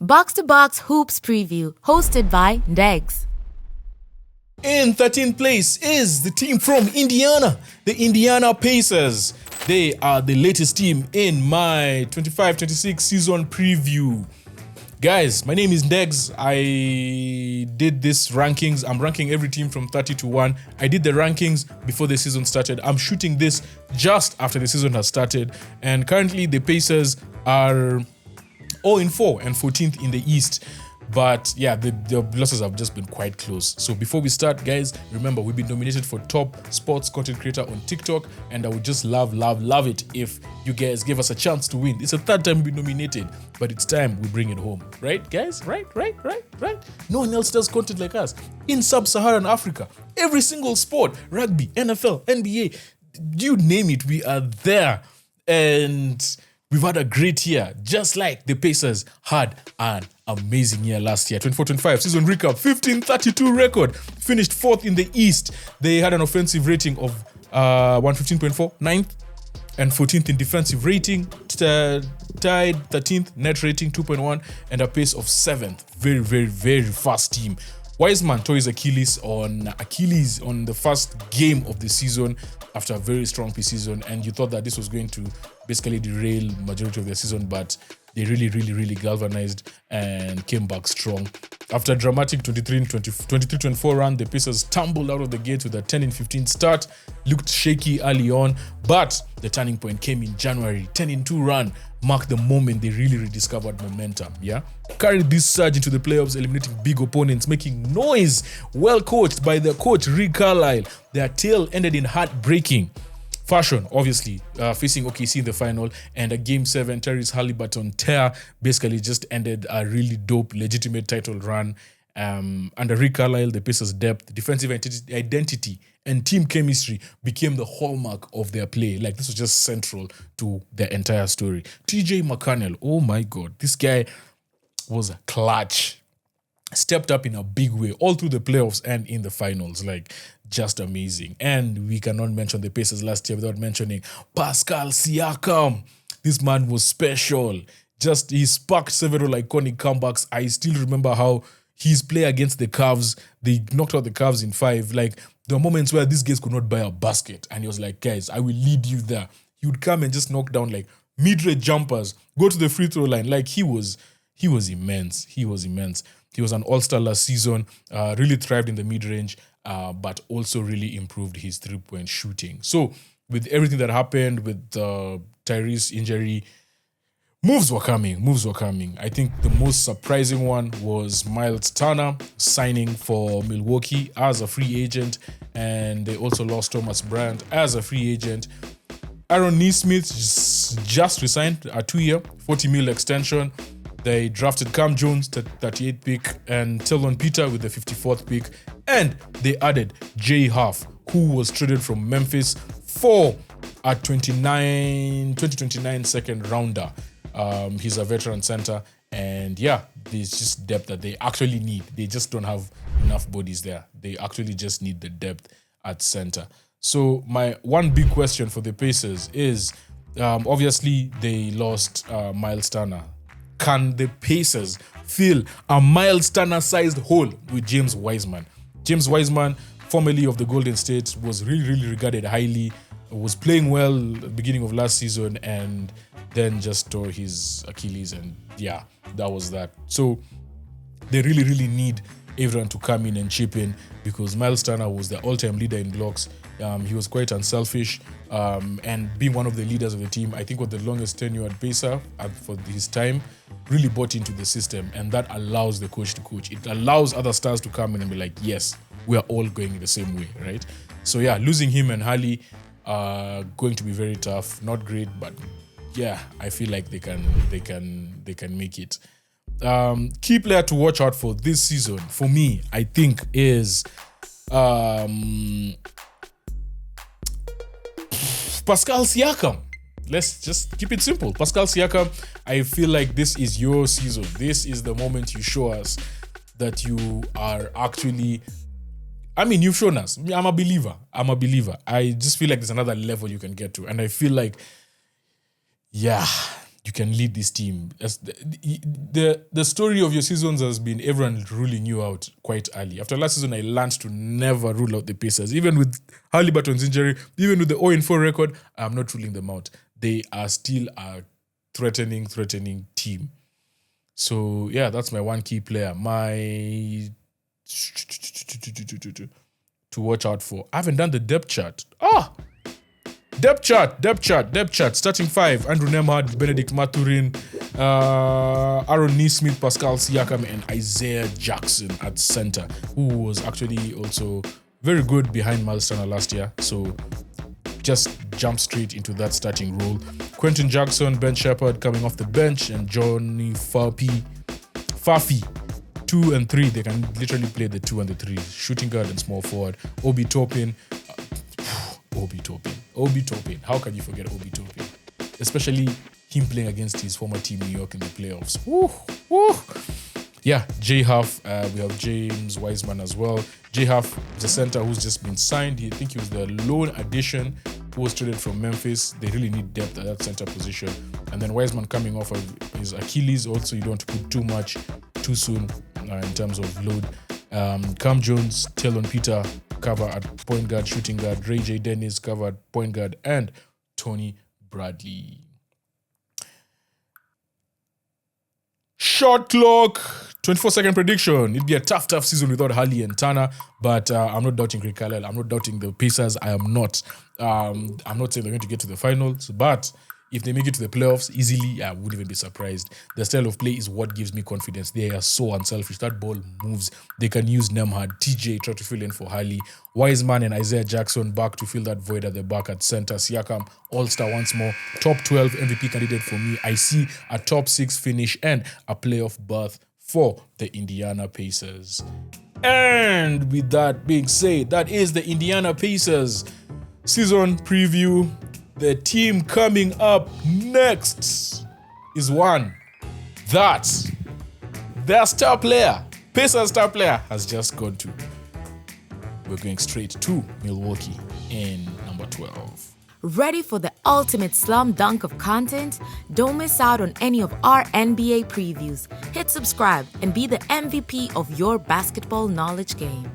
Box to Box Hoops Preview, hosted by Ndegs. In 13th place is the team from Indiana, the Indiana Pacers. They are the latest team in my 25-26 season preview. Guys, my name is Ndegs. I did this rankings. I'm ranking every team from 30 to 1. I did the rankings before the season started. I'm shooting this just after the season has started. And currently the Pacers are 0-4 and 14th in the East. But yeah, the losses have just been quite close. So before we start, guys, remember we've been nominated for top sports content creator on TikTok, and I would just love it if you guys give us a chance to win. It's the third time we've been nominated, but it's time we bring it home, right, guys? Right. No one else does content like us in sub-Saharan Africa. Every single sport, rugby, NFL, NBA, you name it, we are there, and we've had a great year, just like the Pacers had an amazing year last year. 24-25 season recap, 15-32 record, finished 4th in the East. They had an offensive rating of 115.4, 9th, and 14th in defensive rating, tied 13th, net rating 2.1, and a pace of 7th. Very fast team. Wiseman tore his Achilles on the first game of the season after a very strong preseason, and you thought that this was going to basically derail majority of the season, but they really galvanized and came back strong. After a dramatic 23-24 run, the Pacers tumbled out of the gate with a 10-15 start, looked shaky early on, but the turning point came in January. 10-2 run marked the moment they really rediscovered momentum, yeah? Carried this surge into the playoffs, eliminating big opponents, making noise, well coached by their coach Rick Carlisle. Their tale ended in heartbreaking fashion, obviously, facing OKC in the final, and a Game 7 Tyrese Haliburton tear basically just ended a really dope, legitimate title run. Under Rick Carlisle, the Pacers' depth, defensive identity, and team chemistry became the hallmark of their play. Like, this was just central to their entire story. TJ McConnell, oh my God, this guy was a clutch. Stepped up in a big way all through the playoffs and in the finals. Like, just amazing. And we cannot mention the Pacers last year without mentioning Pascal Siakam. This man was special. Just, he sparked several iconic comebacks. I still remember how his play against the Cavs, they knocked out the Cavs in 5. Like, there were moments where these guys could not buy a basket, and he was like, guys, I will lead you there. He would come and just knock down like mid-range jumpers, go to the free throw line. Like, he was immense. He was an all-star last season, really thrived in the mid-range, but also really improved his three-point shooting. So with everything that happened with Tyrese injury, moves were coming. I think the most surprising one was Myles Turner signing for Milwaukee as a free agent, and they also lost Thomas Bryant as a free agent. Aaron Nesmith just resigned a 2-year, $40 million extension. They drafted Cam Jones, 38th pick, and Tillon Peter with the 54th pick. And they added Jay Huff, who was traded from Memphis for a 2029 second rounder. He's a veteran center. And yeah, there's just depth that they actually need. They just don't have enough bodies there. They actually just need the depth at center. So my one big question for the Pacers is, obviously they lost Myles Turner. Can the Pacers fill a Myles Turner-sized hole with James Wiseman? James Wiseman, formerly of the Golden State, was really regarded highly, was playing well at the beginning of last season, and then just tore his Achilles, and yeah, that was that. So they really need everyone to come in and chip in, because Myles Turner was the all-time leader in blocks. He was quite unselfish, and being one of the leaders of the team, I think was the longest tenured Pacer for his time, really bought into the system, and that allows the coach to coach. It allows other stars to come in and be like, yes, we are all going the same way, right? So yeah, losing him and Hali are going to be very tough. Not great, but yeah, I feel like they can make it. Key player to watch out for this season, for me, I think is Pascal Siakam. Let's just keep it simple. Pascal Siakam, I feel like this is your season. This is the moment you show us that you are actually, I mean, you've shown us. I'm a believer. I just feel like there's another level you can get to. And I feel like, yeah, you can lead this team. As the story of your seasons has been everyone ruling you out quite early. After last season, I learned to never rule out the Pacers. Even with Haliburton's injury, even with the 0-4 record, I'm not ruling them out. They are still a threatening team. So, yeah, that's my one key player. My... to watch out for. I haven't done the depth chart. Depth chart. Starting 5, Andrew Nembhard, Benedict Mathurin, Aaron Nesmith, Pascal Siakam, and Isaiah Jackson at center, who was actually also very good behind Myles Turner last year. So just jump straight into that starting role. Quentin Jackson, Ben Shepherd coming off the bench, and Johnny Fafi, 2 and 3. They can literally play the 2 and the 3, shooting guard and small forward. Obi Toppin. How can you forget Obi Toppin? Especially him playing against his former team, New York, in the playoffs. Yeah, J-Huff. We have James Wiseman as well. J-Huff is a center who's just been signed. I think he was the loan addition who was traded from Memphis. They really need depth at that center position. And then Wiseman coming off of his Achilles. Also, you don't want to put too much too soon in terms of load. Cam Jones, Talon Peter cover at point guard, shooting guard. Ray J. Dennis cover at point guard, and Tony Bradley. Shot clock, 24-second prediction. It'd be a tough season without Hali and Turner, but I'm not doubting Rick Carlisle. I'm not doubting the Pacers. I am not. I'm not saying they're going to get to the finals, but if they make it to the playoffs easily, I wouldn't even be surprised. The style of play is what gives me confidence. They are so unselfish. That ball moves. They can use Nembhard, TJ try to fill in for Hali, Wiseman and Isaiah Jackson back to fill that void at the back at center. Siakam, all-star once more. Top 12 MVP candidate for me. I see a top 6 finish and a playoff berth for the Indiana Pacers. And with that being said, that is the Indiana Pacers season preview. The team coming up next is one that their star player, Pacers star player, has just gone to. We're going straight to Milwaukee in number 12. Ready for the ultimate slam dunk of content? Don't miss out on any of our NBA previews. Hit subscribe and be the MVP of your basketball knowledge game.